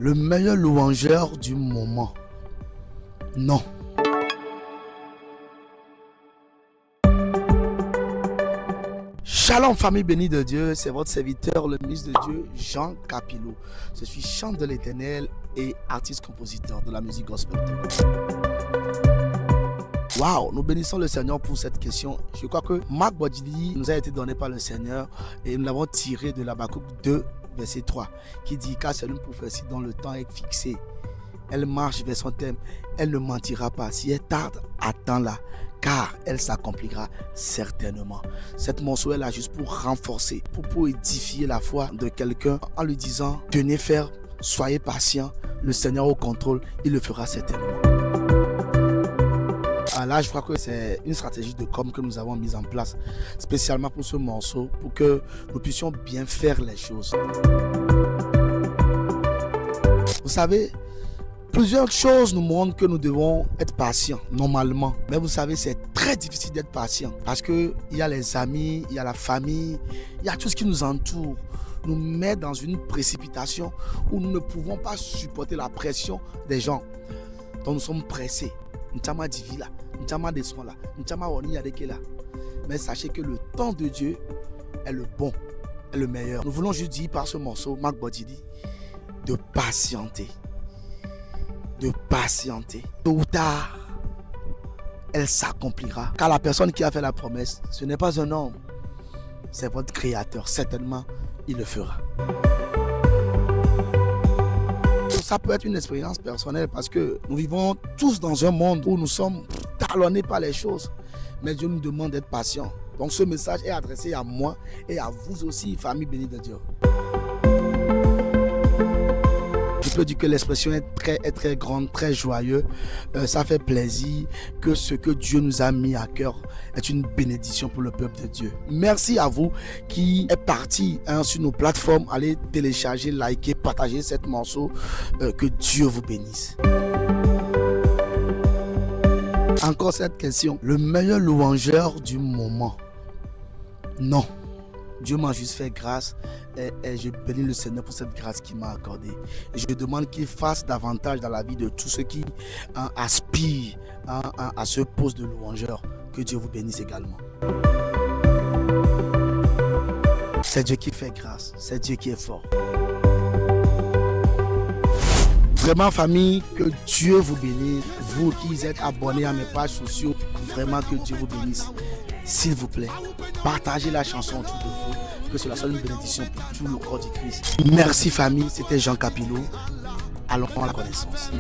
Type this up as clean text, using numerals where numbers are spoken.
Le meilleur louangeur du moment. Non. Shalom famille bénie de Dieu, c'est votre serviteur, le ministre de Dieu, Jean Capillo. Je suis chant de l'Éternel et artiste-compositeur de la musique gospel. Waouh, nous bénissons le Seigneur pour cette question. Je crois que Marc Bodjili nous a été donné par le Seigneur et nous l'avons tiré de l'Habakkuk 2, verset 3, qui dit: car c'est une prophétie dont le temps est fixé. Elle marche vers son thème, elle ne mentira pas. Si elle tarde, attends-la, car elle s'accomplira certainement. Cette morceau est là juste pour renforcer, pour édifier la foi de quelqu'un en lui disant: tenez ferme, soyez patient, le Seigneur au contrôle, il le fera certainement. Là, je crois que c'est une stratégie de com que nous avons mise en place spécialement pour ce morceau, pour que nous puissions bien faire les choses. Vous savez, plusieurs choses nous montrent que nous devons être patients normalement. Mais vous savez, c'est très difficile d'être patient parce qu'il y a les amis, il y a la famille, il y a tout ce qui nous entoure. Nous met dans une précipitation où nous ne pouvons pas supporter la pression des gens. Donc nous sommes pressés. Mais sachez que le temps de Dieu est le bon, est le meilleur. Nous voulons juste dire par ce morceau, Marc Bodjili, de patienter. De patienter. Tôt ou tard, elle s'accomplira. Car la personne qui a fait la promesse, ce n'est pas un homme, c'est votre créateur. Certainement, il le fera. Ça peut être une expérience personnelle parce que nous vivons tous dans un monde où nous sommes talonnés par les choses. Mais Dieu nous demande d'être patients. Donc ce message est adressé à moi et à vous aussi, famille bénie de Dieu. Je peux dire que l'expression est très grande, très joyeuse. Ça fait plaisir que ce que Dieu nous a mis à cœur est une bénédiction pour le peuple de Dieu. Merci à vous qui êtes partis sur nos plateformes. Allez télécharger, liker, partager cette morceau. Que Dieu vous bénisse. Encore cette question. Le meilleur louangeur du moment. Non. Dieu m'a juste fait grâce et je bénis le Seigneur pour cette grâce qu'il m'a accordée. Et je demande qu'il fasse davantage dans la vie de tous ceux qui aspirent à ce poste de louangeur. Que Dieu vous bénisse également. C'est Dieu qui fait grâce, c'est Dieu qui est fort. Vraiment famille, que Dieu vous bénisse. Vous qui êtes abonnés à mes pages sociales, vraiment que Dieu vous bénisse. S'il vous plaît, partagez la chanson autour de vous, que cela soit une bénédiction pour tout le corps du Christ. Merci famille, c'était Jean Capillo. Allons à la connaissance.